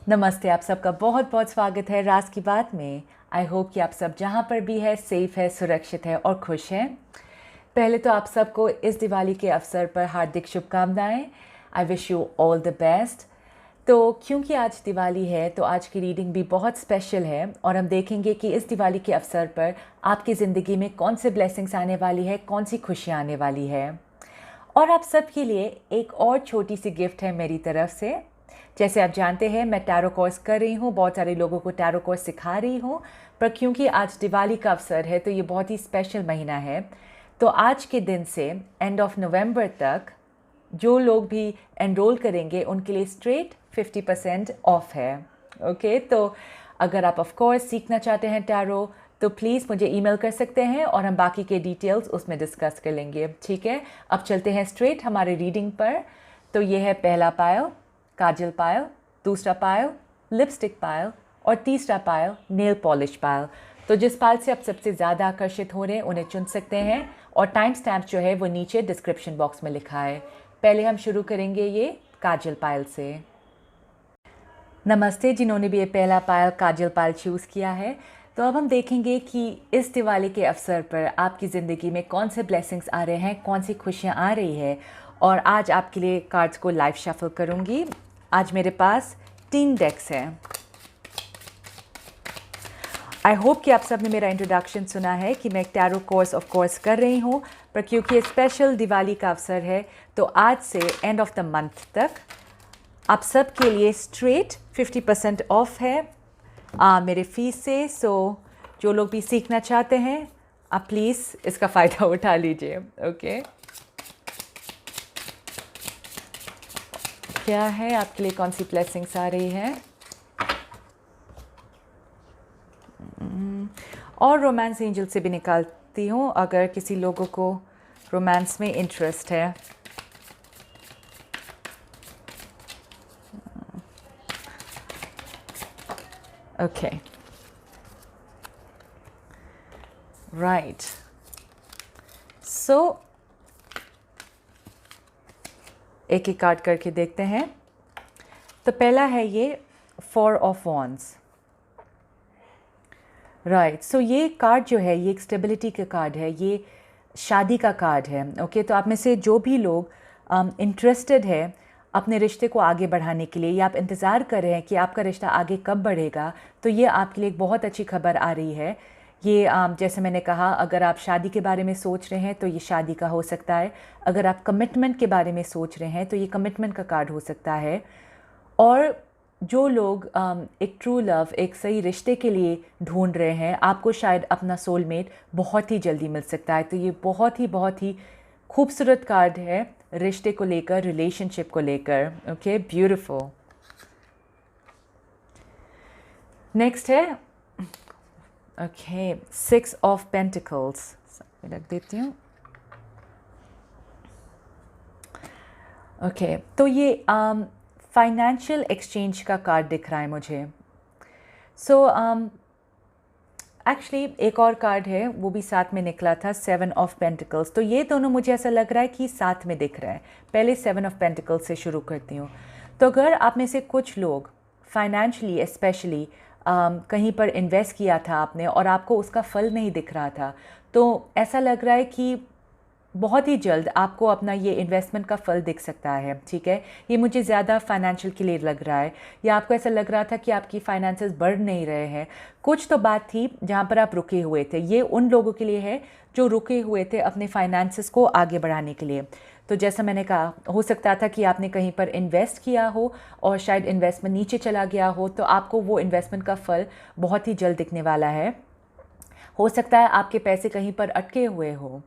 नमस्ते, आप सबका बहुत बहुत स्वागत है राज की बात में। आई होप कि आप सब जहाँ पर भी है सेफ है, सुरक्षित है और खुश हैं। पहले तो आप सबको इस दिवाली के अवसर पर हार्दिक शुभकामनाएं। आई wish you all the best. तो क्योंकि आज दिवाली है तो आज की रीडिंग भी बहुत स्पेशल है और हम देखेंगे कि इस दिवाली के अवसर पर आपकी ज़िंदगी में कौन से ब्लेसिंग्स आने वाली है, कौन सी खुशियाँ आने वाली है। और आप सबके लिए एक और छोटी सी गिफ्ट है मेरी तरफ से। जैसे आप जानते हैं मैं टैरो कोर्स कर रही हूँ, बहुत सारे लोगों को टैरो कोर्स सिखा रही हूँ, पर क्योंकि आज दिवाली का अवसर है तो ये बहुत ही स्पेशल महीना है। तो आज के दिन से एंड ऑफ नवंबर तक जो लोग भी एनरोल करेंगे उनके लिए स्ट्रेट 50% ऑफ है। ओके, तो अगर आप ऑफ कोर्स सीखना चाहते हैं टैरो तो प्लीज़ मुझे ईमेल कर सकते हैं और हम बाकी के डिटेल्स उसमें डिस्कस कर लेंगे। ठीक है, अब चलते हैं स्ट्रेट हमारे रीडिंग पर। तो ये है पहला पायल काजल पायल, दूसरा पायल लिपस्टिक पायल और तीसरा पायल नेल पॉलिश पायल। तो जिस पायल से आप सबसे ज़्यादा आकर्षित हो रहे हैं उन्हें चुन सकते हैं और टाइम स्टैम्प जो है वो नीचे डिस्क्रिप्शन बॉक्स में लिखा है। पहले हम शुरू करेंगे ये काजल पायल से। नमस्ते जिन्होंने भी ये पहला पायल काजल पायल चूज़ किया है। तो अब हम देखेंगे कि इस दिवाली के अवसर पर आपकी ज़िंदगी में कौन से ब्लेसिंग्स आ रहे हैं, कौन सी खुशियाँ आ रही है। और आज आपके लिए कार्ड्स को लाइव शफल करूँगी। आज मेरे पास 3 डेक्स हैं। आई होप कि आप सब ने मेरा इंट्रोडक्शन सुना है कि मैं एक टैरो कोर्स ऑफ कोर्स कर रही हूँ, पर क्योंकि ये स्पेशल दिवाली का अवसर है तो आज से एंड ऑफ द मंथ तक आप सब के लिए स्ट्रेट 50% ऑफ है मेरे फीस से। सो जो लोग भी सीखना चाहते हैं आप प्लीज़ इसका फ़ायदा उठा लीजिए। ओके, क्या है आपके लिए, कौन सी ब्लेसिंग्स आ रही है। और रोमांस एंजल से भी निकालती हूँ अगर किसी लोगों को रोमांस में इंटरेस्ट है। Okay, right. सो एक एक कार्ड करके देखते हैं। तो पहला है ये 4 ऑफ वॉन्ड्स। राइट, सो ये कार्ड जो है ये एक स्टेबिलिटी का कार्ड है, ये शादी का कार्ड है। ओके, तो आप में से जो भी लोग इंटरेस्टेड है अपने रिश्ते को आगे बढ़ाने के लिए या आप इंतज़ार कर रहे हैं कि आपका रिश्ता आगे कब बढ़ेगा, तो ये आपके लिए एक बहुत अच्छी खबर आ रही है। ये जैसे मैंने कहा, अगर आप शादी के बारे में सोच रहे हैं तो ये शादी का हो सकता है। अगर आप कमिटमेंट के बारे में सोच रहे हैं तो ये कमिटमेंट का कार्ड हो सकता है। और जो लोग एक ट्रू लव, एक सही रिश्ते के लिए ढूंढ रहे हैं, आपको शायद अपना सोलमेट बहुत ही जल्दी मिल सकता है। तो ये बहुत ही खूबसूरत कार्ड है रिश्ते को लेकर, रिलेशनशिप को लेकर। Okay, beautiful. नेक्स्ट है ओके 6 ऑफ पेंटिकल्स। रख देती हूँ। ओके, तो ये फाइनेंशियल एक्सचेंज का कार्ड दिख रहा है मुझे। सो एक्चुअली एक और कार्ड है वो भी साथ में निकला था, 7 ऑफ पेंटिकल्स। तो ये दोनों मुझे ऐसा लग रहा है कि साथ में दिख रहा है। पहले 7 ऑफ पेंटिकल्स से शुरू करती हूँ। तो अगर आप में से कुछ लोग फाइनेंशियली स्पेशली कहीं पर इन्वेस्ट किया था आपने और आपको उसका फल नहीं दिख रहा था, तो ऐसा लग रहा है कि बहुत ही जल्द आपको अपना ये इन्वेस्टमेंट का फल दिख सकता है। ठीक है, ये मुझे ज़्यादा फाइनेंशियल के लिए लग रहा है, या आपको ऐसा लग रहा था कि आपकी फाइनेंसेस बढ़ नहीं रहे हैं। कुछ तो बात थी जहाँ पर आप रुके हुए थे। ये उन लोगों के लिए है जो रुके हुए थे अपने फाइनेंसेस को आगे बढ़ाने के लिए। तो जैसा मैंने कहा, हो सकता था कि आपने कहीं पर इन्वेस्ट किया हो और शायद इन्वेस्टमेंट नीचे चला गया हो, तो आपको वो इन्वेस्टमेंट का फल बहुत ही जल्द दिखने वाला है। हो सकता है आपके पैसे कहीं पर अटके हुए हो,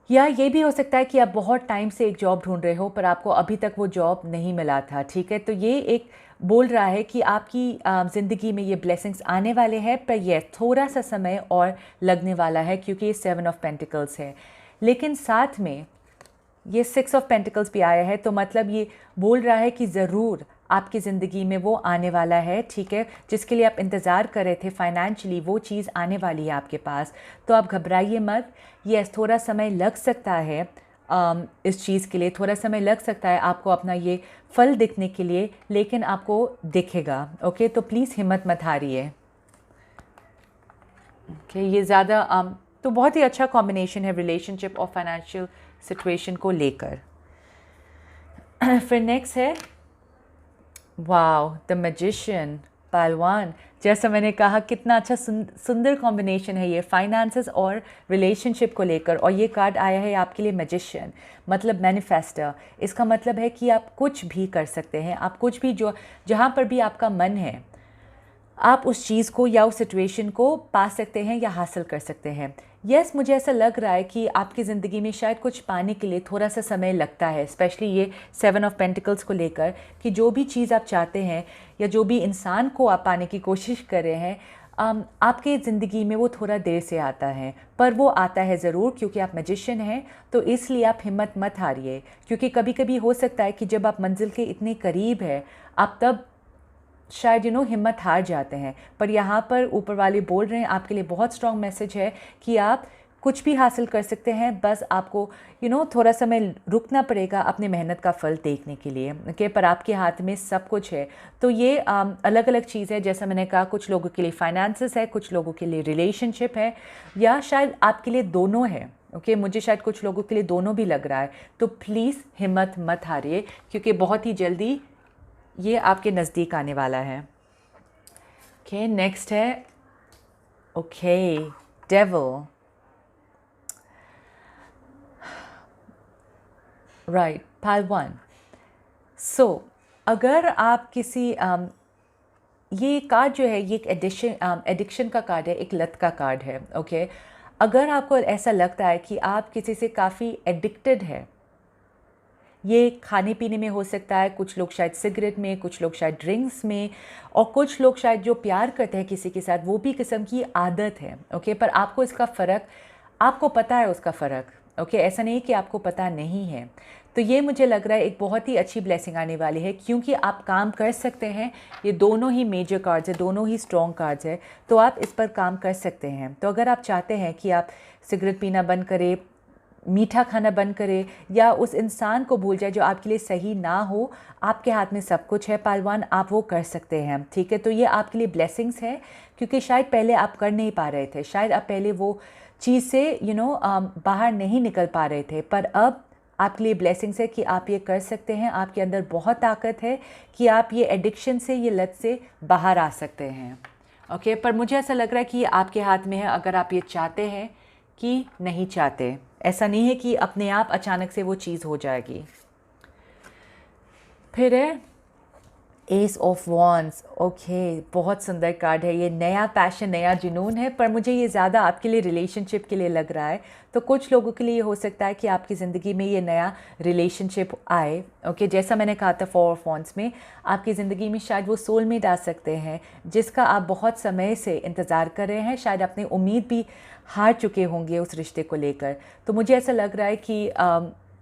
या ये भी हो सकता है कि आप बहुत टाइम से एक जॉब ढूंढ रहे हो पर आपको अभी तक वो जॉब नहीं मिला था। ठीक है, तो ये एक बोल रहा है कि आपकी ज़िंदगी में ये ब्लेसिंग्स आने वाले हैं, पर यह थोड़ा सा समय और लगने वाला है क्योंकि ये 7 ऑफ पेंटिकल्स है। लेकिन साथ में ये 6 ऑफ पेंटिकल्स भी आया है, तो मतलब ये बोल रहा है कि ज़रूर आपकी ज़िंदगी में वो आने वाला है। ठीक है, जिसके लिए आप इंतज़ार कर रहे थे फाइनेंशियली, वो चीज़ आने वाली है आपके पास। तो आप घबराइए मत, ये थोड़ा समय लग सकता है इस चीज़ के लिए थोड़ा समय लग सकता है आपको अपना ये फल दिखने के लिए, लेकिन आपको दिखेगा। ओके, तो प्लीज़ हिम्मत मत हारिए। ओके, ये ज़्यादा तो बहुत ही अच्छा कॉम्बिनेशन है रिलेशनशिप और फाइनेंशियल सिचुएशन को लेकर। फिर नेक्स्ट है वाओ द मैजिशियन, पहलवान। जैसा मैंने कहा कितना अच्छा सुंदर कॉम्बिनेशन है ये फाइनेंसेस और रिलेशनशिप को लेकर। और ये कार्ड आया है आपके लिए मैजिशियन, मतलब मैनिफेस्टर। इसका मतलब है कि आप कुछ भी कर सकते हैं, आप कुछ भी जो जहाँ पर भी आपका मन है आप उस चीज़ को या उस सिचुएशन को पा सकते हैं या हासिल कर सकते हैं। यस, मुझे ऐसा लग रहा है कि आपकी ज़िंदगी में शायद कुछ पाने के लिए थोड़ा सा समय लगता है, स्पेशली ये 7 ऑफ पेंटिकल्स को लेकर, कि जो भी चीज़ आप चाहते हैं या जो भी इंसान को आप पाने की कोशिश कर रहे हैं आपके ज़िंदगी में वो थोड़ा देर से आता है, पर वो आता है ज़रूर, क्योंकि आप मैजिशियन हैं। तो इसलिए आप हिम्मत मत हारिए, क्योंकि कभी कभी हो सकता है कि जब आप मंजिल के इतने करीब है आप तब शायद हिम्मत हार जाते हैं। पर यहाँ पर ऊपर वाले बोल रहे हैं आपके लिए बहुत स्ट्रॉन्ग मैसेज है कि आप कुछ भी हासिल कर सकते हैं, बस आपको थोड़ा समय रुकना पड़ेगा अपने मेहनत का फल देखने के लिए। ओके, पर आपके हाथ में सब कुछ है। तो ये अलग अलग चीज़ है, जैसा मैंने कहा, कुछ लोगों के लिए फाइनेंसेस है, कुछ लोगों के लिए रिलेशनशिप है, या शायद आपके लिए दोनों है। ओके, मुझे शायद कुछ लोगों के लिए दोनों भी लग रहा है। तो प्लीज़ हिम्मत मत हारिए, क्योंकि बहुत ही जल्दी ये आपके नज़दीक आने वाला है। ओके, नेक्स्ट है ओके डेविल, राइट, पहलवान। सो अगर आप किसी ये कार्ड जो है ये एक एडिक्शन का कार्ड है, एक लत का कार्ड है। ओके, अगर आपको ऐसा लगता है कि आप किसी से काफ़ी एडिक्टेड है, ये खाने पीने में हो सकता है, कुछ लोग शायद सिगरेट में, कुछ लोग शायद ड्रिंक्स में, और कुछ लोग शायद जो प्यार करते हैं किसी के साथ वो भी किस्म की आदत है। ओके, पर आपको इसका फ़र्क, आपको पता है उसका फ़र्क। ओके, ऐसा नहीं कि आपको पता नहीं है। तो ये मुझे लग रहा है एक बहुत ही अच्छी ब्लेसिंग आने वाली है, क्योंकि आप काम कर सकते हैं। ये दोनों ही मेजर कार्ड्स है, दोनों ही स्ट्रॉन्ग कार्ड्स है, तो आप इस पर काम कर सकते हैं। तो अगर आप चाहते हैं कि आप सिगरेट पीना बंद करें, मीठा खाना बंद करे, या उस इंसान को भूल जाए जो आपके लिए सही ना हो, आपके हाथ में सब कुछ है पहलवान, आप वो कर सकते हैं। ठीक है, तो ये आपके लिए ब्लेसिंग्स है, क्योंकि शायद पहले आप कर नहीं पा रहे थे, शायद आप पहले वो चीज़ से बाहर नहीं निकल पा रहे थे, पर अब आपके लिए ब्लेसिंग्स है कि आप ये कर सकते हैं। आपके अंदर बहुत ताकत है कि आप ये एडिक्शन से, ये लत से बाहर आ सकते हैं। ओके, पर मुझे ऐसा लग रहा है कि ये आपके हाथ में है, अगर आप ये चाहते हैं कि नहीं चाहते। ऐसा नहीं है कि अपने आप अचानक से वो चीज़ हो जाएगी। फिर है एस ऑफ वॉन्ड्स। ओके, बहुत सुंदर कार्ड है ये, नया पैशन, नया जुनून है, पर मुझे ये ज़्यादा आपके लिए रिलेशनशिप के लिए लग रहा है। तो कुछ लोगों के लिए हो सकता है कि आपकी ज़िंदगी में ये नया रिलेशनशिप आए। ओके, जैसा मैंने कहा था 4 ऑफ वॉन्ड्स में, आपकी ज़िंदगी में शायद वो सोलमेट आ सकते हैं जिसका आप बहुत समय से इंतज़ार कर रहे हैं, शायद अपनी उम्मीद भी हार चुके होंगे उस रिश्ते को लेकर। तो मुझे ऐसा लग रहा है कि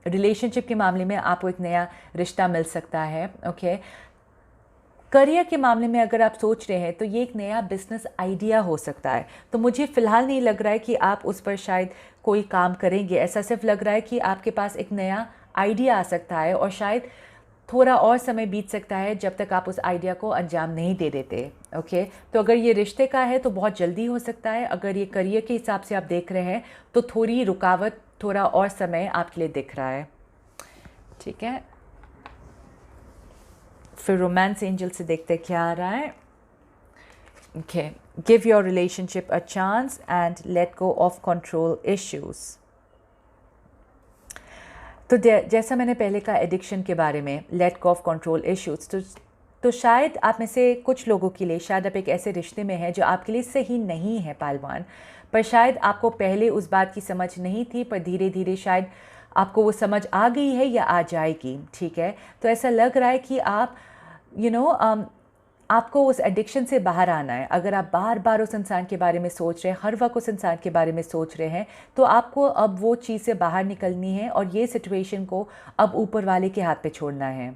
रिलेशनशिप के मामले में आपको एक नया रिश्ता मिल सकता है। ओके, करियर के मामले में अगर आप सोच रहे हैं तो ये एक नया बिजनेस आइडिया हो सकता है। तो मुझे फ़िलहाल नहीं लग रहा है कि आप उस पर शायद कोई काम करेंगे, ऐसा सिर्फ लग रहा है कि आपके पास एक नया आइडिया आ सकता है, और शायद थोड़ा और समय बीत सकता है जब तक आप उस आइडिया को अंजाम नहीं दे देते। ओके, तो अगर ये रिश्ते का है तो बहुत जल्दी हो सकता है, अगर ये करियर के हिसाब से आप देख रहे हैं तो थोड़ी रुकावट, थोड़ा और समय आपके लिए दिख रहा है। ठीक है, फिर रोमांस एंजल से देखते क्या आ रहा है। Okay, give your relationship a chance and let go of control issues. तो जैसा मैंने पहले कहा एडिक्शन के बारे में, let go of control issues, तो शायद आप में से कुछ लोगों के लिए, शायद आप एक ऐसे रिश्ते में हैं जो आपके लिए सही नहीं है पहलवान, पर शायद आपको पहले उस बात की समझ नहीं थी, पर धीरे धीरे शायद आपको वो समझ आ गई है या आ जाएगी। ठीक है, तो ऐसा लग रहा है कि आप आपको उस एडिक्शन से बाहर आना है। अगर आप बार बार उस इंसान के बारे में सोच रहे हैं, हर वक्त उस इंसान के बारे में सोच रहे हैं, तो आपको अब वो चीज़ से बाहर निकलनी है, और ये सिचुएशन को अब ऊपर वाले के हाथ पे छोड़ना है।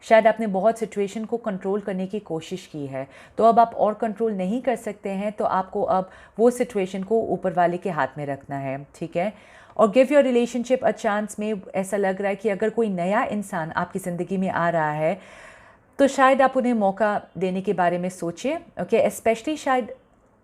शायद आपने बहुत सिचुएशन को कंट्रोल करने की कोशिश की है, तो अब आप और कंट्रोल नहीं कर सकते हैं, तो आपको अब वो सिचुएशन को ऊपर वाले के हाथ में रखना है। ठीक है, और give your relationship a chance में ऐसा लग रहा है कि अगर कोई नया इंसान आपकी ज़िंदगी में आ रहा है तो शायद आप उन्हें मौका देने के बारे में सोचें। ओके, स्पेशली शायद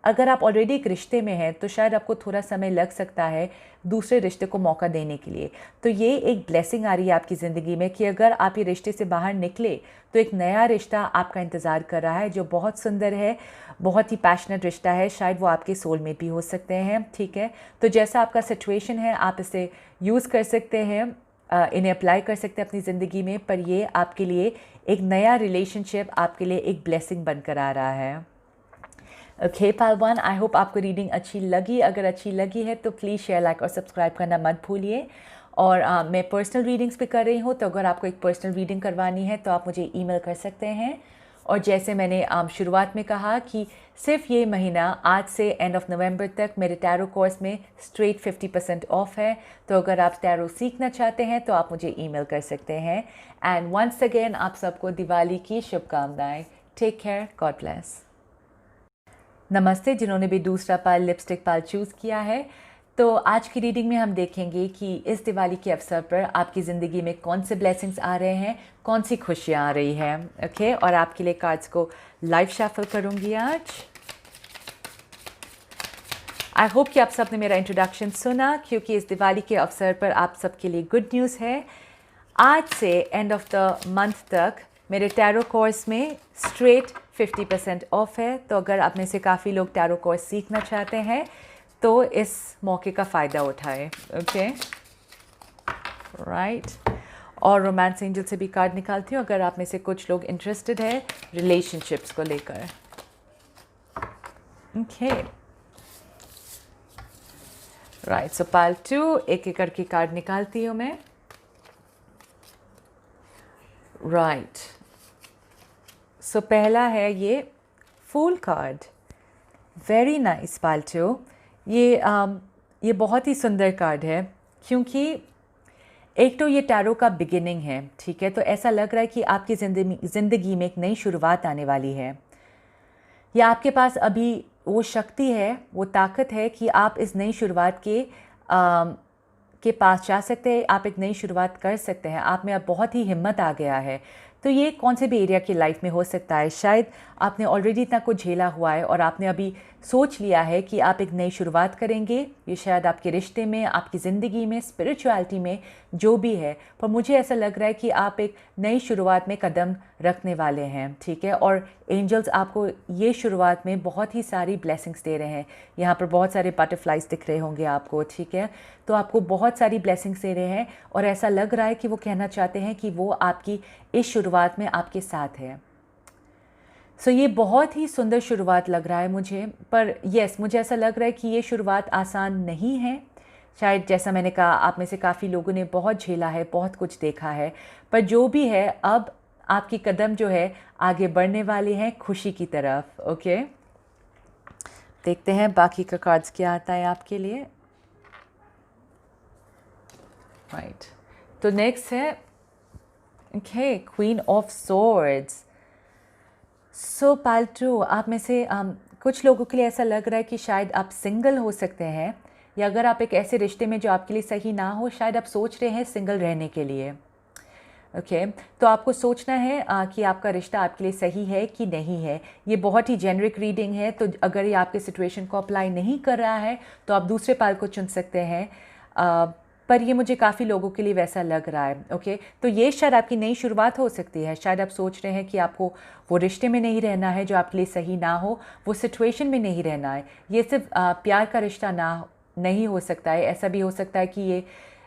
अगर आप ऑलरेडी एक रिश्ते में हैं तो शायद आपको थोड़ा समय लग सकता है दूसरे रिश्ते को मौका देने के लिए। तो ये एक ब्लेसिंग आ रही है आपकी ज़िंदगी में कि अगर आप ये रिश्ते से बाहर निकले तो एक नया रिश्ता आपका इंतज़ार कर रहा है जो बहुत सुंदर है, बहुत ही पैशनेट रिश्ता है। शायद वो आपके सोलमेट भी हो सकते हैं। ठीक है, तो जैसा आपका सिचुएशन है आप इसे यूज़ कर सकते हैं, इन्हें अप्लाई कर सकते हैं अपनी ज़िंदगी में। पर ये आपके लिए एक नया रिलेशनशिप, आपके लिए एक ब्लेसिंग बनकर आ रहा है। ओके पाल 1, आई होप आपको रीडिंग अच्छी लगी। अगर अच्छी लगी है तो प्लीज़ शेयर, लाइक और सब्सक्राइब करना मत भूलिए। और मैं पर्सनल रीडिंग्स भी कर रही हूँ, तो अगर आपको एक पर्सनल रीडिंग करवानी है तो आप मुझे ईमेल कर सकते हैं। और जैसे मैंने शुरुआत में कहा कि सिर्फ ये महीना आज से एंड ऑफ नवंबर तक मेरे टैरो कोर्स में स्ट्रेट 50% ऑफ है। तो अगर आप टैरो सीखना चाहते हैं तो आप मुझे ईमेल कर सकते हैं। एंड वंस अगेन आप सबको दिवाली की शुभकामनाएं। Take care, god bless. नमस्ते जिन्होंने भी दूसरा पाल लिपस्टिक पाल चूज़ किया है। तो आज की रीडिंग में हम देखेंगे कि इस दिवाली के अवसर पर आपकी ज़िंदगी में कौन से ब्लेसिंग्स आ रहे हैं, कौन सी खुशियाँ आ रही हैं। ओके, और आपके लिए कार्ड्स को लाइव शफल करूँगी आज। आई होप कि आप सबने मेरा इंट्रोडक्शन सुना, क्योंकि इस दिवाली के अवसर पर आप सबके लिए गुड न्यूज़ है। आज से एंड ऑफ द मंथ तक मेरे टैरो कोर्स में स्ट्रेट 50% ऑफ है। तो अगर आप में से काफ़ी लोग टैरो कोर्स सीखना चाहते हैं तो इस मौके का फ़ायदा उठाएं। Okay, right. और रोमांस एंजल से भी कार्ड निकालती हूँ अगर आप में से कुछ लोग इंटरेस्टेड है रिलेशनशिप्स को लेकर। Okay, right. सो पाल 2, एक एक करके कार्ड निकालती हूँ मैं। राइट, सो पहला है ये फूल कार्ड। वेरी नाइस पाल 2। ये बहुत ही सुंदर कार्ड है, क्योंकि एक तो ये टैरो का बिगिनिंग है। ठीक है, तो ऐसा लग रहा है कि आपकी ज़िंदगी में एक नई शुरुआत आने वाली है, या आपके पास अभी वो शक्ति है, वो ताकत है कि आप इस नई शुरुआत के पास जा सकते हैं। आप एक नई शुरुआत कर सकते हैं। आप में अब बहुत ही हिम्मत आ गया है। तो ये कौन से भी एरिया की लाइफ में हो सकता है। शायद आपने ऑलरेडी इतना कुछ झेला हुआ है और आपने अभी सोच लिया है कि आप एक नई शुरुआत करेंगे। ये शायद आपके रिश्ते में, आपकी ज़िंदगी में, स्पिरिचुअलिटी में जो भी है, पर मुझे ऐसा लग रहा है कि आप एक नई शुरुआत में कदम रखने वाले हैं। ठीक है, और एंजल्स आपको ये शुरुआत में बहुत ही सारी ब्लेसिंग्स दे रहे हैं। यहाँ पर बहुत सारे बटरफ्लाइज दिख रहे होंगे आपको। ठीक है, तो आपको बहुत सारी ब्लेसिंग्स दे रहे हैं और ऐसा लग रहा है कि वो कहना चाहते हैं कि वो आपकी इस शुरुआत में आपके साथ है। सो ये बहुत ही सुंदर शुरुआत लग रहा है मुझे। पर यस, मुझे ऐसा लग रहा है कि ये शुरुआत आसान नहीं है। शायद जैसा मैंने कहा, आप में से काफ़ी लोगों ने बहुत झेला है, बहुत कुछ देखा है। पर जो भी है, अब आपकी कदम जो है आगे बढ़ने वाले हैं खुशी की तरफ। ओके, देखते हैं बाकी का कार्ड्स क्या आता है आपके लिए। राइट, तो नेक्स्ट है ओके क्वीन ऑफ सोर्ड्स। सो पाल 2, आप में से कुछ लोगों के लिए ऐसा लग रहा है कि शायद आप सिंगल हो सकते हैं, या अगर आप एक ऐसे रिश्ते में जो आपके लिए सही ना हो, शायद आप सोच रहे हैं सिंगल रहने के लिए। ओके, तो आपको सोचना है कि आपका रिश्ता आपके लिए सही है कि नहीं है। ये बहुत ही जेनरिक रीडिंग है, तो अगर ये आपके सिचुएशन को अप्लाई नहीं कर रहा है तो आप दूसरे पाल को चुन सकते हैं। पर ये मुझे काफ़ी लोगों के लिए वैसा लग रहा है। ओके, तो ये शायद आपकी नई शुरुआत हो सकती है। शायद आप सोच रहे हैं कि आपको वो रिश्ते में नहीं रहना है जो आपके लिए सही ना हो, वो सिचुएशन में नहीं रहना है। ये सिर्फ प्यार का रिश्ता नहीं हो सकता है। ऐसा भी हो सकता है कि ये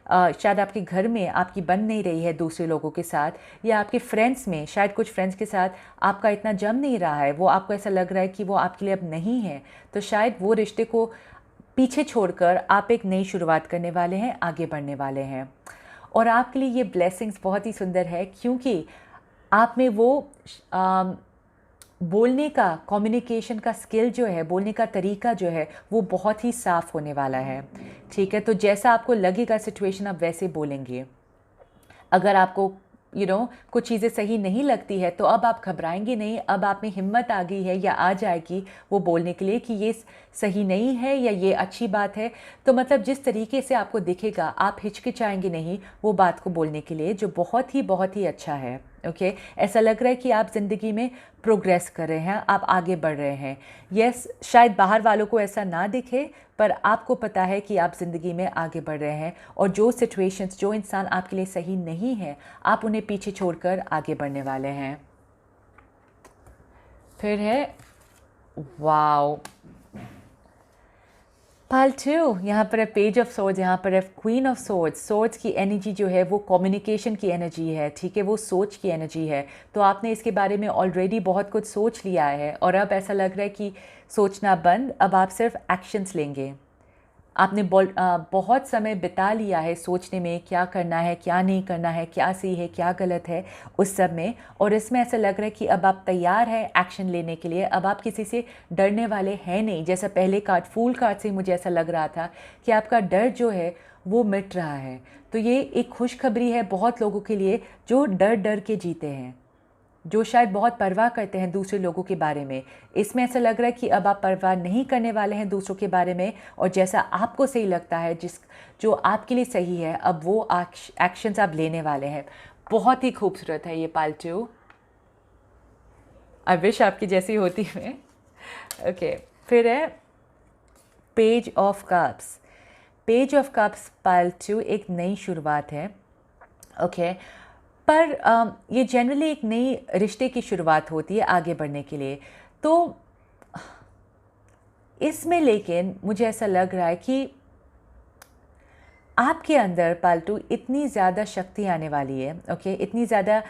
शायद आपके घर में आपकी बन नहीं रही है दूसरे लोगों के साथ, या आपके फ्रेंड्स में, शायद कुछ फ्रेंड्स के साथ आपका इतना जम नहीं रहा है, वो आपको ऐसा लग रहा है कि वो आपके लिए अब नहीं है। तो शायद वो रिश्ते को पीछे छोड़कर आप एक नई शुरुआत करने वाले हैं, आगे बढ़ने वाले हैं। और आपके लिए ये ब्लेसिंग्स बहुत ही सुंदर है, क्योंकि आप में वो बोलने का, कम्युनिकेशन का स्किल जो है, बोलने का तरीका जो है, वो बहुत ही साफ़ होने वाला है। ठीक है, तो जैसा आपको लगेगा सिचुएशन, आप वैसे बोलेंगे। अगर आपको कुछ चीज़ें सही नहीं लगती है तो अब आप घबराएंगे नहीं, अब आप में हिम्मत आ गई है या आ जाएगी वो बोलने के लिए कि ये सही नहीं है या ये अच्छी बात है। तो मतलब जिस तरीके से आपको दिखेगा आप हिचकिचाएंगे नहीं वो बात को बोलने के लिए, जो बहुत ही अच्छा है। ओके ऐसा लग रहा है कि आप ज़िंदगी में प्रोग्रेस कर रहे हैं, आप आगे बढ़ रहे हैं। यस शायद बाहर वालों को ऐसा ना दिखे पर आपको पता है कि आप ज़िंदगी में आगे बढ़ रहे हैं और जो सिचुएशंस, जो इंसान आपके लिए सही नहीं है आप उन्हें पीछे छोड़कर आगे बढ़ने वाले हैं। फिर है वाओ पाल 2, यहाँ पर है पेज ऑफ सोर्ड्स, यहाँ पर है क्वीन ऑफ सोर्ड्स। सोर्ड्स की एनर्जी जो है वो कम्युनिकेशन की एनर्जी है, ठीक है, वो सोच की एनर्जी है। तो आपने इसके बारे में ऑलरेडी बहुत कुछ सोच लिया है और अब ऐसा लग रहा है कि सोचना बंद, अब आप सिर्फ एक्शंस लेंगे। आपने बहुत समय बिता लिया है सोचने में क्या करना है, क्या नहीं करना है, क्या सही है, क्या गलत है, उस सब में। और इसमें ऐसा लग रहा है कि अब आप तैयार हैं एक्शन लेने के लिए। अब आप किसी से डरने वाले हैं नहीं। जैसा पहले कार्ड फूल कार्ड से मुझे ऐसा लग रहा था कि आपका डर जो है वो मिट रहा है। तो ये एक खुशखबरी है बहुत लोगों के लिए जो डर डर के जीते हैं, जो शायद बहुत परवाह करते हैं दूसरे लोगों के बारे में। इसमें ऐसा लग रहा है कि अब आप परवाह नहीं करने वाले हैं दूसरों के बारे में और जैसा आपको सही लगता है, जो आपके लिए सही है, अब वो एक्शंस आप लेने वाले हैं। बहुत ही खूबसूरत है ये पालतू। आई विश आपकी जैसी होती मैं। ओके फिर है page of cups. Page of cups पालतू एक नई शुरुआत है। ओके पर ये जनरली एक नई रिश्ते की शुरुआत होती है आगे बढ़ने के लिए। तो इसमें लेकिन मुझे ऐसा लग रहा है कि आपके अंदर पालतू इतनी ज़्यादा शक्ति आने वाली है, ओके, इतनी ज़्यादा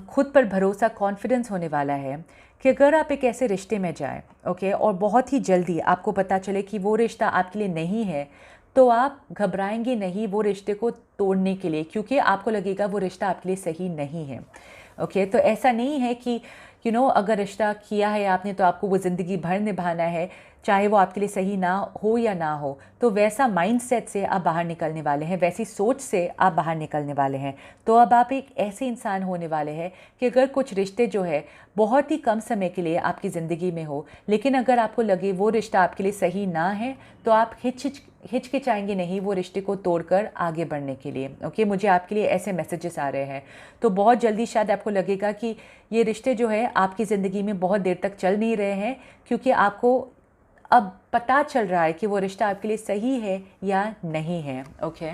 खुद पर भरोसा, कॉन्फिडेंस होने वाला है कि अगर आप एक ऐसे रिश्ते में जाएं, ओके, और बहुत ही जल्दी आपको पता चले कि वो रिश्ता आपके लिए नहीं है, तो आप घबराएंगे नहीं वो रिश्ते को तोड़ने के लिए, क्योंकि आपको लगेगा वो रिश्ता आपके लिए सही नहीं है। ओके तो ऐसा नहीं है कि अगर रिश्ता किया है आपने तो आपको वो ज़िंदगी भर निभाना है, चाहे वो आपके लिए सही ना हो या ना हो। तो वैसा माइंडसेट से आप बाहर निकलने वाले हैं, वैसी सोच से आप बाहर निकलने वाले हैं। तो अब आप एक ऐसे इंसान होने वाले हैं कि अगर कुछ रिश्ते जो है बहुत ही कम समय के लिए आपकी ज़िंदगी में हो, लेकिन अगर आपको लगे वो रिश्ता आपके लिए सही ना है तो आप हिचकिचाएंगे नहीं वो रिश्ते को तोड़कर आगे बढ़ने के लिए। ओके मुझे आपके लिए ऐसे मैसेजेस आ रहे हैं। तो बहुत जल्दी शायद आपको लगेगा कि ये रिश्ते जो है आपकी ज़िंदगी में बहुत देर तक चल नहीं रहे हैं, क्योंकि आपको अब पता चल रहा है कि वो रिश्ता आपके लिए सही है या नहीं है। ओके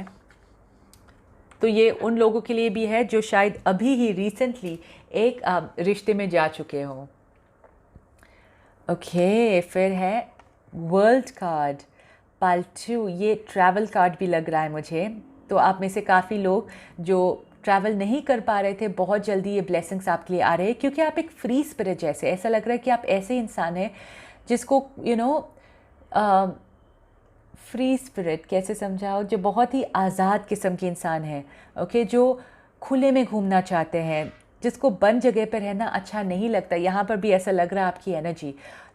तो ये उन लोगों के लिए भी है जो शायद अभी ही रिसेंटली एक रिश्ते में जा चुके हों। ओके फिर है वर्ल्ड कार्ड पालतू। ये ट्रैवल कार्ड भी लग रहा है मुझे। तो आप में से काफ़ी लोग जो ट्रैवल नहीं कर पा रहे थे, बहुत जल्दी ये ब्लेसिंग्स आपके लिए आ रहे हैं, क्योंकि आप एक फ्री स्पिरिट जैसे, ऐसा लग रहा है कि आप ऐसे इंसान हैं जिसको फ्री स्पिरिट कैसे समझाओ, जो बहुत ही आज़ाद किस्म के इंसान हैं। ओके जो खुले में घूमना चाहते हैं, जिसको बंद जगह पर रहना अच्छा नहीं लगता। यहाँ पर भी ऐसा लग रहा है आपकी एनर्जी।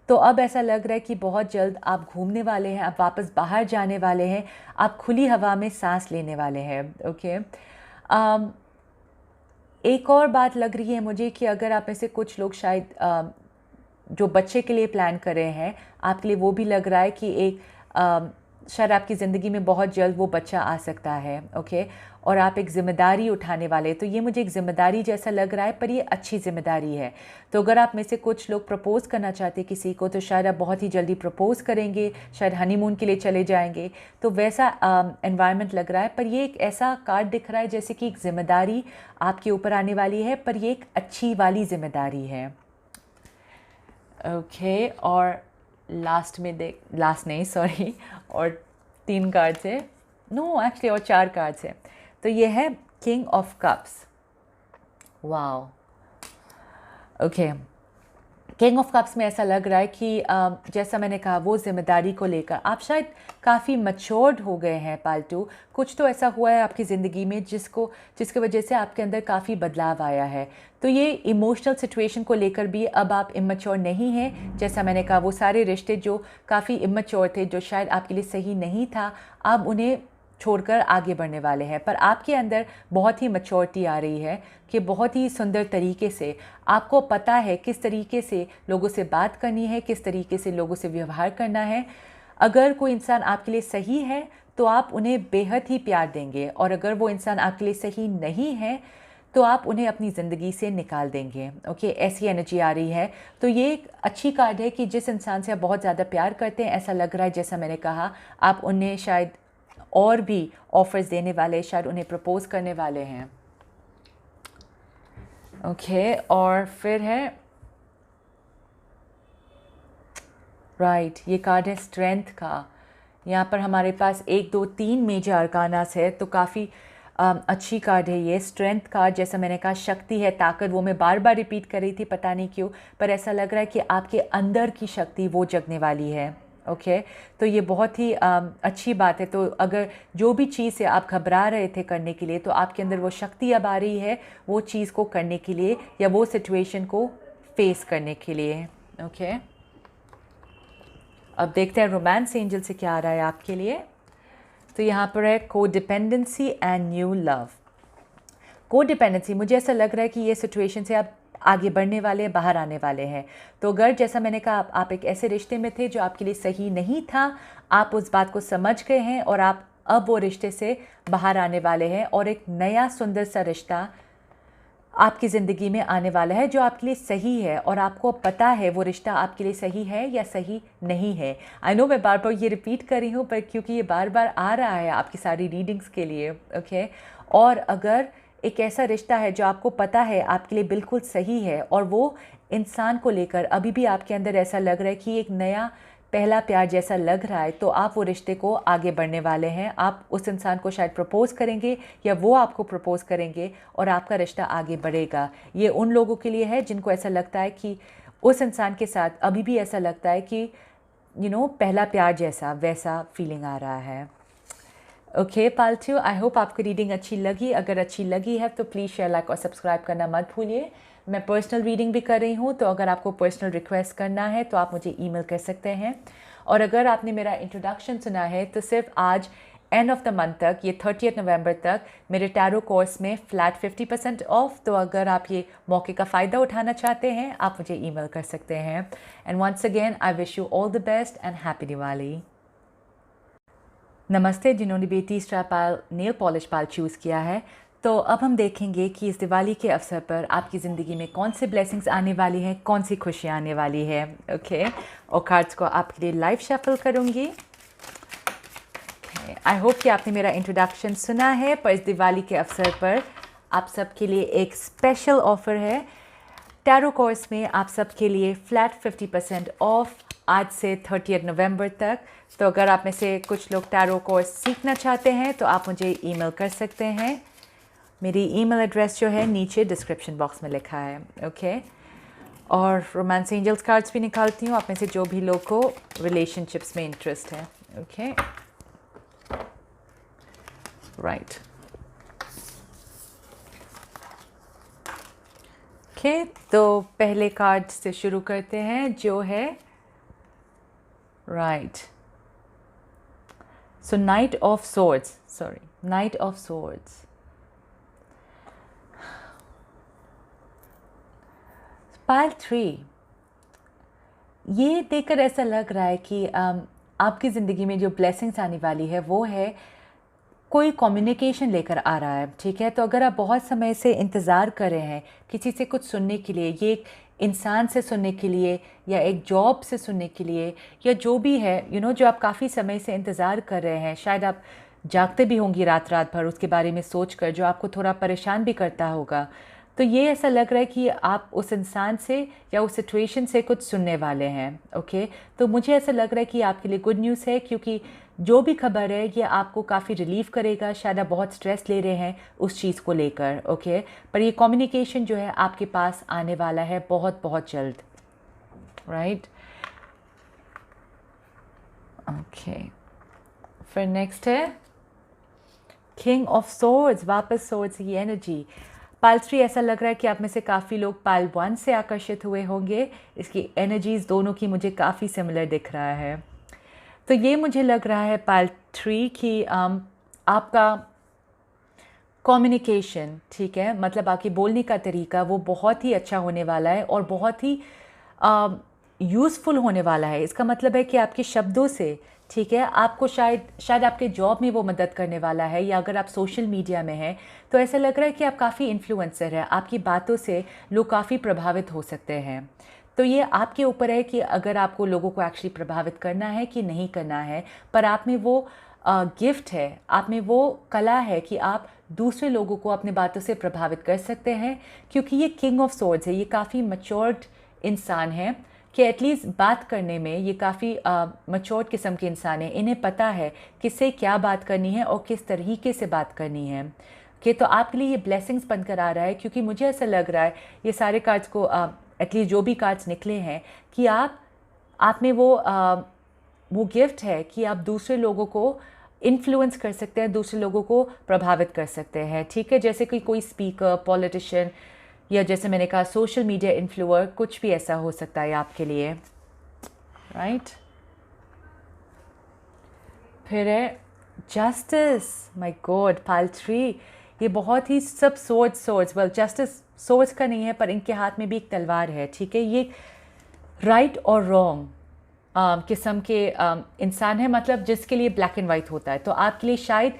तो अब ऐसा लग रहा है कि बहुत जल्द आप घूमने वाले हैं, आप वापस बाहर जाने वाले हैं, आप खुली हवा में सांस लेने वाले हैं। ओके एक और बात लग रही है मुझे कि अगर आप में से कुछ लोग शायद जो बच्चे के लिए प्लान कर रहे हैं, आपके लिए वो भी लग रहा है कि एक शायद आपकी ज़िंदगी में बहुत जल्द वो बच्चा आ सकता है। ओके और आप एक ज़िम्मेदारी उठाने वाले, तो ये मुझे एक ज़िम्मेदारी जैसा लग रहा है, पर ये अच्छी ज़िम्मेदारी है। तो अगर आप में से कुछ लोग प्रपोज़ करना चाहते हैं किसी को, तो शायद आप बहुत ही जल्दी प्रपोज़ करेंगे, शायद हनीमून के लिए चले जाएंगे। तो वैसा एनवायरनमेंट लग रहा है। पर ये एक ऐसा कार्ड दिख रहा है जैसे कि एक ज़िम्मेदारी आपके ऊपर आने वाली है, पर ये एक अच्छी वाली ज़िम्मेदारी है। ओके और लास्ट नहीं सॉरी, और 3 कार्ड्स है, नो एक्चुअली और 4 कार्ड्स है। तो ये है king of cups. Wow okay king of cups में ऐसा लग रहा है कि जैसा मैंने कहा वो ज़िम्मेदारी को लेकर आप शायद काफ़ी मैच्योर्ड हो गए हैं पालतू। कुछ तो ऐसा हुआ है आपकी ज़िंदगी में जिसकी वजह से आपके अंदर काफ़ी बदलाव आया है। तो ये इमोशनल सिचुएशन को लेकर भी अब आप इमेच्योर नहीं हैं। जैसा मैंने कहा वो सारे रिश्ते जो काफ़ी इमेच्योर थे, जो शायद आपके लिए सही नहीं था, अब उन्हें छोड़कर आगे बढ़ने वाले हैं, पर आपके अंदर बहुत ही मैच्योरिटी आ रही है कि बहुत ही सुंदर तरीके से आपको पता है किस तरीके से लोगों से बात करनी है, किस तरीके से लोगों से व्यवहार करना है। अगर कोई इंसान आपके लिए सही है तो आप उन्हें बेहद ही प्यार देंगे, और अगर वो इंसान आपके लिए सही नहीं है तो आप उन्हें अपनी ज़िंदगी से निकाल देंगे। ओके, ऐसी एनर्जी आ रही है। तो ये एक अच्छी कार्ड है कि जिस इंसान से आप बहुत ज़्यादा प्यार करते हैं, ऐसा लग रहा है जैसा मैंने कहा, आप उन्हें शायद और भी ऑफर्स देने वाले, शायद उन्हें प्रपोज करने वाले हैं। ओके, और फिर है राइट, ये कार्ड है स्ट्रेंथ का। यहाँ पर हमारे पास 1 2 3 मेजर अरकानास है, तो काफ़ी अच्छी कार्ड है ये स्ट्रेंथ कार्ड। जैसा मैंने कहा, शक्ति है, ताकत, वो मैं बार बार रिपीट कर रही थी, पता नहीं क्यों, पर ऐसा लग रहा है कि आपके अंदर की शक्ति वो जगने वाली है। ओके, तो ये बहुत ही अच्छी बात है। तो अगर जो भी चीज़ से आप घबरा रहे थे करने के लिए, तो आपके अंदर वो शक्ति अब आ रही है वो चीज़ को करने के लिए, या वो सिचुएशन को फेस करने के लिए। ओके, अब देखते हैं रोमांस एंजल से क्या आ रहा है आपके लिए। तो यहाँ पर है codependency and new love. Codependency, मुझे ऐसा लग रहा है कि ये सिचुएशन से आप आगे बढ़ने वाले हैं, बाहर आने वाले हैं। तो अगर जैसा मैंने कहा आप एक ऐसे रिश्ते में थे जो आपके लिए सही नहीं था, आप उस बात को समझ गए हैं और आप अब वो रिश्ते से बाहर आने वाले हैं, और एक नया सुंदर सा रिश्ता आपकी ज़िंदगी में आने वाला है जो आपके लिए सही है, और आपको पता है वो रिश्ता आपके लिए सही है या सही नहीं है। आई नो मैं बार बार ये रिपीट कर रही हूँ, पर क्योंकि ये बार बार आ रहा है आपकी सारी रीडिंग्स के लिए। ओके, और अगर एक ऐसा रिश्ता है जो आपको पता है आपके लिए बिल्कुल सही है, और वो इंसान को लेकर अभी भी आपके अंदर ऐसा लग रहा है कि एक नया पहला प्यार जैसा लग रहा है, तो आप वो रिश्ते को आगे बढ़ने वाले हैं। आप उस इंसान को शायद प्रपोज़ करेंगे या वो आपको प्रपोज़ करेंगे, और आपका रिश्ता आगे बढ़ेगा। ये उन लोगों के लिए है जिनको ऐसा लगता है कि उस इंसान के साथ अभी भी ऐसा लगता है कि पहला प्यार जैसा वैसा फीलिंग आ रहा है। ओके पालतू, आई होप आपको रीडिंग अच्छी लगी। अगर अच्छी लगी है तो प्लीज़ शेयर, लाइक और सब्सक्राइब करना मत भूलिए। मैं पर्सनल रीडिंग भी कर रही हूँ, तो अगर आपको पर्सनल रिक्वेस्ट करना है तो आप मुझे ईमेल कर सकते हैं। और अगर आपने मेरा इंट्रोडक्शन सुना है तो सिर्फ आज एंड ऑफ द मंथ तक, ये 30 नवंबर तक, मेरे टैरो कोर्स में फ्लैट 50% ऑफ। तो अगर आप ये मौके का फ़ायदा उठाना चाहते हैं, आप मुझे ईमेल कर सकते हैं। And once again I wish you all the best and happy Diwali. नमस्ते जिन्होंने बेटी स्ट्रैपाल नेल पॉलिश पाल चूज़ किया है। तो अब हम देखेंगे कि इस दिवाली के अवसर पर आपकी ज़िंदगी में कौन से ब्लेसिंग्स आने वाली हैं, कौन सी खुशियाँ आने वाली है। ओके, और कार्ड्स को आपके लिए लाइव शफल करूँगी। आई होप कि आपने मेरा इंट्रोडक्शन सुना है, पर इस दिवाली के अवसर पर आप सबके लिए एक स्पेशल ऑफ़र है। टैरो कोर्स में आप सबके लिए फ्लैट 50% ऑफ आज से 30 नवंबर तक। तो अगर आप में से कुछ लोग टैरो कोर्स सीखना चाहते हैं तो आप मुझे ईमेल कर सकते हैं। मेरी ईमेल एड्रेस जो है नीचे डिस्क्रिप्शन बॉक्स में लिखा है। ओके, और रोमांस एंजल्स कार्ड्स भी निकालती हूँ आप में से जो भी लोग को रिलेशनशिप्स में इंटरेस्ट है। Okay, right. ओके, तो पहले कार्ड से शुरू करते हैं जो है right. So night of swords, night of swords. Pile 3, ये देखकर ऐसा लग रहा है कि आपकी ज़िंदगी में जो ब्लेसिंग्स आने वाली है वो है कोई कम्युनिकेशन लेकर आ रहा है। ठीक है, तो अगर आप बहुत समय से इंतज़ार कर रहे हैं किसी से कुछ सुनने के लिए, ये एक इंसान से सुनने के लिए या एक जॉब से सुनने के लिए, या जो भी है जो आप काफ़ी समय से इंतज़ार कर रहे हैं, शायद आप जागते भी होंगी रात रात भर उसके बारे में सोच कर, जो आपको थोड़ा परेशान भी करता होगा। तो ये ऐसा लग रहा है कि आप उस इंसान से या उस सिचुएशन से कुछ सुनने वाले हैं। ओके, तो मुझे ऐसा लग रहा है कि आपके लिए गुड न्यूज़ है, क्योंकि जो भी खबर है ये आपको काफ़ी रिलीफ करेगा। शायद आप बहुत स्ट्रेस ले रहे हैं उस चीज़ को लेकर। ओके, पर ये कम्युनिकेशन जो है आपके पास आने वाला है बहुत बहुत जल्द। राइट, ओके, फिर नेक्स्ट है किंग ऑफ सोर्ड्स, वापस सोर्ड्स की एनर्जी। पाइल 3, ऐसा लग रहा है कि आप में से काफ़ी लोग पाइल 1 से आकर्षित हुए होंगे। इसकी एनर्जीज़ दोनों की मुझे काफ़ी सिमिलर दिख रहा है। तो ये मुझे लग रहा है पाइल 3 की आपका कम्युनिकेशन, ठीक है, मतलब आपकी बोलने का तरीका वो बहुत ही अच्छा होने वाला है और बहुत ही यूज़फुल होने वाला है। इसका मतलब है कि आपके शब्दों से, ठीक है, आपको शायद आपके जॉब में वो मदद करने वाला है, या अगर आप सोशल मीडिया में हैं तो ऐसा लग रहा है कि आप काफ़ी इन्फ्लुएंसर हैं, आपकी बातों से लोग काफ़ी प्रभावित हो सकते हैं। तो ये आपके ऊपर है कि अगर आपको लोगों को एक्चुअली प्रभावित करना है कि नहीं करना है, पर आप में वो गिफ्ट है, आप में वो कला है कि आप दूसरे लोगों को अपने बातों से प्रभावित कर सकते हैं, क्योंकि ये किंग ऑफ सोर्ड्स है, ये काफ़ी मैच्योर्ड इंसान है कि एटलीस्ट बात करने में ये काफ़ी मैच्योर्ड किस्म के इंसान है। इन्हें पता है किससे क्या बात करनी है और किस तरीके से बात करनी है। कि तो आपके लिए ये ब्लेसिंग्स बनकर आ रहा है, क्योंकि मुझे ऐसा लग रहा है ये सारे कार्ड्स को एटलीस्ट जो भी कार्ड्स निकले हैं कि आप में वो गिफ्ट है कि आप दूसरे लोगों को इन्फ्लुएंस कर सकते हैं, दूसरे लोगों को प्रभावित कर सकते हैं, ठीक है। जैसे कि कोई स्पीकर, पॉलिटिशियन, या जैसे मैंने कहा सोशल मीडिया इन्फ्लुएंसर, कुछ भी ऐसा हो सकता है आपके लिए, राइट। फिर है जस्टिस, माय गॉड, पाइल 3, ये बहुत ही सब सोर्ड्स, वेल जस्टिस सोर्ड्स का नहीं है पर इनके हाथ में भी एक तलवार है, ठीक है। ये राइट और रॉन्ग किस्म के इंसान है, मतलब जिसके लिए ब्लैक एंड वाइट होता है। तो आपके लिए शायद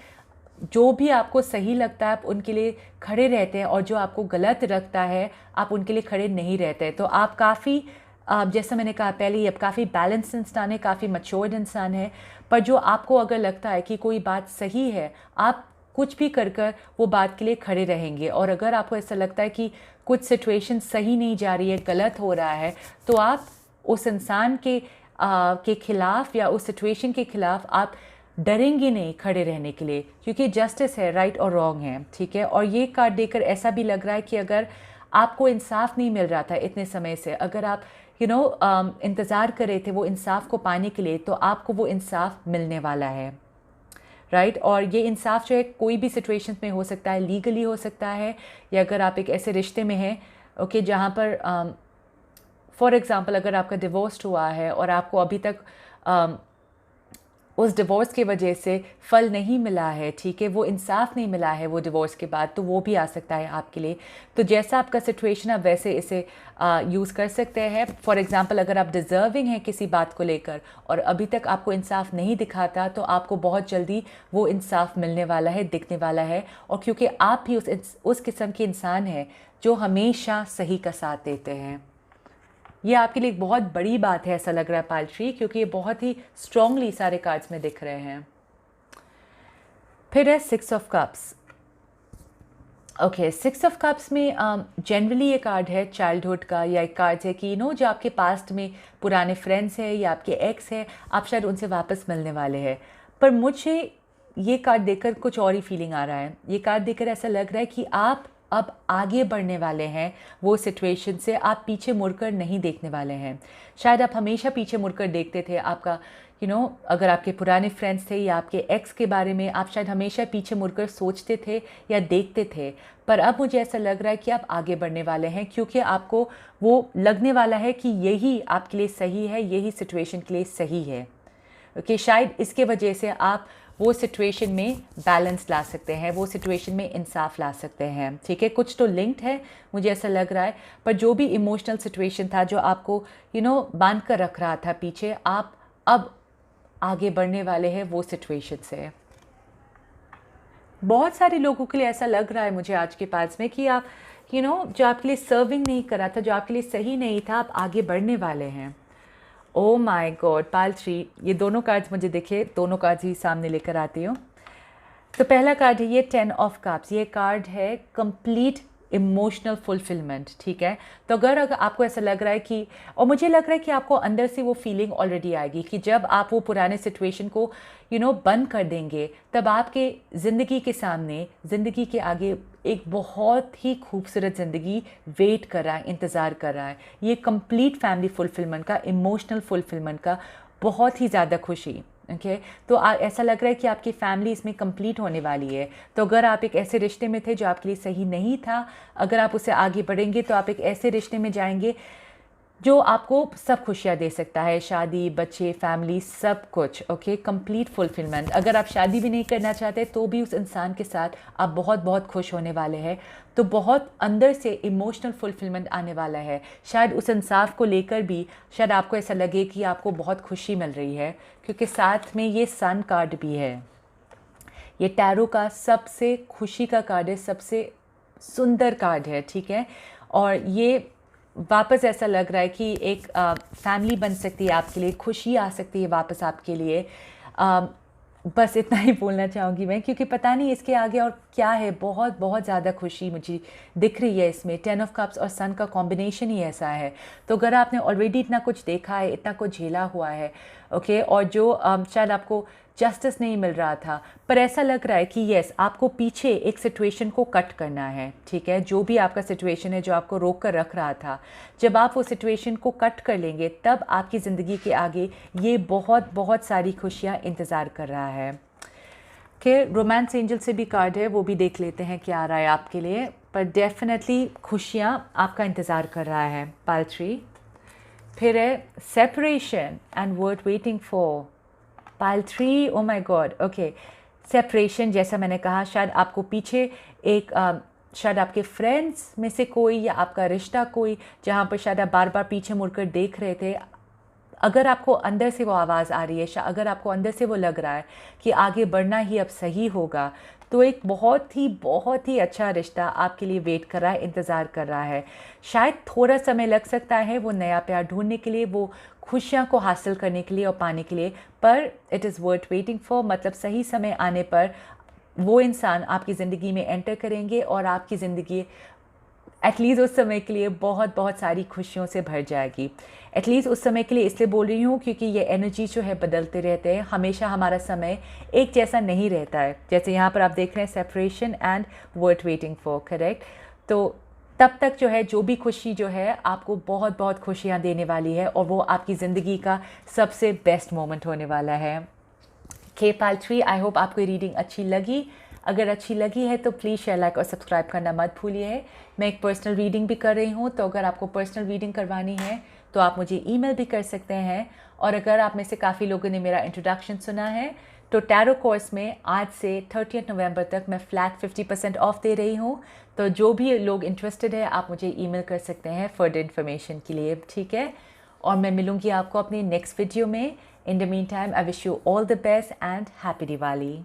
जो भी आपको सही लगता है आप उनके लिए खड़े रहते हैं, और जो आपको गलत लगता है आप उनके लिए खड़े नहीं रहते हैं। तो आप काफ़ी जैसा मैंने कहा पहले ही, अब काफ़ी बैलेंस इंसान है, काफ़ी मैच्योर्ड इंसान है। पर जो आपको अगर लगता है कि कोई बात सही है, आप कुछ भी कर वो बात के लिए खड़े रहेंगे। और अगर आपको ऐसा लगता है कि कुछ सिचुएशन सही नहीं जा रही है, गलत हो रहा है, तो आप उस इंसान के खिलाफ या उस सिचुएशन के खिलाफ आप डरेंगे नहीं खड़े रहने के लिए, क्योंकि जस्टिस है, राइट और रॉन्ग है, ठीक है। और ये कार्ड देकर ऐसा भी लग रहा है कि अगर आपको इंसाफ नहीं मिल रहा था इतने समय से, अगर आप इंतज़ार कर रहे थे वो इंसाफ को पाने के लिए, तो आपको वो इंसाफ मिलने वाला है, राइट। और ये इंसाफ जो है कोई भी सिचुएशन में हो सकता है, लीगली हो सकता है, या अगर आप एक ऐसे रिश्ते में हैं ओके जहाँ पर फॉर एग्ज़ाम्पल अगर आपका डिवोर्स हुआ है और आपको अभी तक उस डिवोर्स की वजह से फल नहीं मिला है, ठीक है, वो इंसाफ नहीं मिला है वो डिवोर्स के बाद, तो वो भी आ सकता है आपके लिए। तो जैसा आपका सिचुएशन आप वैसे इसे यूज़ कर सकते हैं। फॉर एग्ज़ाम्पल अगर आप डिज़र्विंग हैं किसी बात को लेकर और अभी तक आपको इंसाफ नहीं दिखाता, तो आपको बहुत जल्दी वो इंसाफ मिलने वाला है, दिखने वाला है। और क्योंकि आप भी उस किस्म के इंसान हैं जो हमेशा सही का साथ देते हैं, ये आपके लिए एक बहुत बड़ी बात है ऐसा लग रहा है पाइल 3, क्योंकि ये बहुत ही स्ट्रांगली सारे कार्ड्स में दिख रहे हैं। फिर है 6 of cups. Okay, 6 of cups में जनरली ये कार्ड है चाइल्डहुड का, या एक कार्ड है कि जो आपके पास्ट में पुराने फ्रेंड्स हैं या आपके एक्स हैं, आप शायद उनसे वापस मिलने वाले हैं। पर मुझे ये कार्ड देखकर कुछ और ही फीलिंग आ रहा है। ये कार्ड देखकर ऐसा लग रहा है कि आप अब आगे बढ़ने वाले हैं वो सिचुएशन से, आप पीछे मुड़कर नहीं देखने वाले हैं। शायद आप हमेशा पीछे मुड़कर देखते थे, आपका अगर आपके पुराने फ्रेंड्स थे या आपके एक्स के बारे में आप शायद हमेशा पीछे मुड़कर सोचते थे या देखते थे। पर अब मुझे ऐसा लग रहा है कि आप आगे बढ़ने वाले हैं, क्योंकि आपको वो लगने वाला है कि यही आपके लिए सही है, यही सिचुएशन के लिए सही है। ओके, शायद इसके वजह से आप वो सिचुएशन में बैलेंस ला सकते हैं, वो सिचुएशन में इंसाफ ला सकते हैं, ठीक है। कुछ तो लिंक्ड है मुझे ऐसा लग रहा है, पर जो भी इमोशनल सिचुएशन था जो आपको बांध कर रख रहा था पीछे, आप अब आगे बढ़ने वाले हैं वो सिचुएशन से। बहुत सारे लोगों के लिए ऐसा लग रहा है मुझे आज के पास में कि आप जो आपके लिए सर्विंग नहीं करा था, जो आपके लिए सही नहीं था, आप आगे बढ़ने वाले हैं। ओ माय गॉड, पाइल 3, ये दोनों कार्ड्स मुझे दिखे, दोनों कार्ड्स ही सामने लेकर आती हूँ। तो पहला कार्ड है ये 10 ऑफ कप्स। ये कार्ड है कंप्लीट इमोशनल फुलफिलमेंट, ठीक है। तो अगर आपको ऐसा लग रहा है कि, और मुझे लग रहा है कि आपको अंदर से वो फीलिंग ऑलरेडी आएगी कि जब आप वो पुराने सिचुएशन को बंद कर देंगे, तब आपके ज़िंदगी के सामने, ज़िंदगी के आगे एक बहुत ही खूबसूरत ज़िंदगी वेट कर रहा है, इंतज़ार कर रहा है। ये कंप्लीट फैमिली फुलफिलमेंट का, इमोशनल फुलफिलमेंट का, बहुत ही ज़्यादा खुशी। ओके, तो ऐसा लग रहा है कि आपकी फैमिली इसमें कंप्लीट होने वाली है। तो अगर आप एक ऐसे रिश्ते में थे जो आपके लिए सही नहीं था, अगर आप उससे आगे बढ़ेंगे तो आप एक ऐसे रिश्ते में जाएंगे जो आपको सब खुशियाँ दे सकता है, शादी, बच्चे, फैमिली, सब कुछ। Okay, complete fulfilment. अगर आप शादी भी नहीं करना चाहते तो भी उस इंसान के साथ आप बहुत बहुत खुश होने वाले हैं, तो बहुत अंदर से इमोशनल फुलफिलमेंट आने वाला है। शायद उस इंसाफ को लेकर भी शायद आपको ऐसा लगे कि आपको बहुत खुशी मिल रही है, क्योंकि साथ में ये सन कार्ड भी है। ये टैरो का सबसे खुशी का कार्ड है, सबसे सुंदर कार्ड है, ठीक है। और ये वापस ऐसा लग रहा है कि एक फैमिली बन सकती है आपके लिए, खुशी आ सकती है वापस आपके लिए। अ, बस इतना ही बोलना चाहूँगी मैं, क्योंकि पता नहीं इसके आगे और क्या है। बहुत बहुत ज़्यादा खुशी मुझे दिख रही है इसमें। 10 ऑफ कप्स और सन का कॉम्बिनेशन ही ऐसा है। तो अगर आपने ऑलरेडी इतना कुछ देखा है, इतना कुछ झेला हुआ है, ओके, और जो शायद आपको जस्टिस नहीं मिल रहा था, पर ऐसा लग रहा है कि यस, आपको पीछे एक सिचुएशन को कट करना है, ठीक है। जो भी आपका सिचुएशन है जो आपको रोक कर रख रहा था, जब आप वो सिचुएशन को कट कर लेंगे तब आपकी ज़िंदगी के आगे ये बहुत बहुत सारी खुशियाँ इंतज़ार कर रहा है। कि रोमांस एंजल से भी कार्ड है, वो भी देख लेते हैं क्या आ रहा है आपके लिए। पर डेफिनेटली खुशियाँ आपका इंतज़ार कर रहा है, पाइल 3। फिर है separation and word waiting for, pile 3। Oh my God, okay. Separation, जैसा मैंने कहा, शायद आपको पीछे एक शायद आपके फ्रेंड्स में से कोई या आपका रिश्ता कोई, जहाँ पर शायद आप बार बार पीछे मुड़कर देख रहे थे, अगर आपको अंदर से वो आवाज़ आ रही है, अगर आपको अंदर से वो लग रहा है कि आगे बढ़ना ही अब सही होगा, तो एक बहुत ही अच्छा रिश्ता आपके लिए वेट कर रहा है, इंतज़ार कर रहा है। शायद थोड़ा समय लग सकता है वो नया प्यार ढूंढने के लिए, वो खुशियाँ को हासिल करने के लिए और पाने के लिए, पर it is worth waiting for. मतलब सही समय आने पर वो इंसान आपकी ज़िंदगी में एंटर करेंगे और आपकी ज़िंदगी एटलीस्ट उस समय के लिए बहुत बहुत सारी खुशियों से भर जाएगी। एटलीस्ट उस समय के लिए इसलिए बोल रही हूँ क्योंकि ये एनर्जी जो है बदलते रहते हैं, हमेशा हमारा समय एक जैसा नहीं रहता है। जैसे यहाँ पर आप देख रहे हैं separation and worth waiting for, correct. तो तब तक जो है, जो भी खुशी जो है आपको बहुत बहुत खुशियाँ देने वाली है, और वो आपकी ज़िंदगी का सबसे बेस्ट मोमेंट होने वाला है। के पाइल 3, आई होप आपको ये रीडिंग अच्छी लगी। अगर अच्छी लगी है तो प्लीज़ शेयर, लाइक और सब्सक्राइब करना मत भूलिए। मैं एक पर्सनल रीडिंग भी कर रही हूँ, तो अगर आपको पर्सनल रीडिंग करवानी है तो आप मुझे ईमेल भी कर सकते हैं। और अगर आप में से काफ़ी लोगों ने मेरा इंट्रोडक्शन सुना है, तो टैरो कोर्स में आज से 30 नवंबर तक मैं फ्लैट 50% ऑफ दे रही हूँ। तो जो भी लोग इंटरेस्टेड है, आप मुझे ईमेल कर सकते हैं फर्दर इन्फॉर्मेशन के लिए, ठीक है। और मैं मिलूँगी आपको अपनी नेक्स्ट वीडियो में। In the meantime, I wish you all the best and happy Diwali.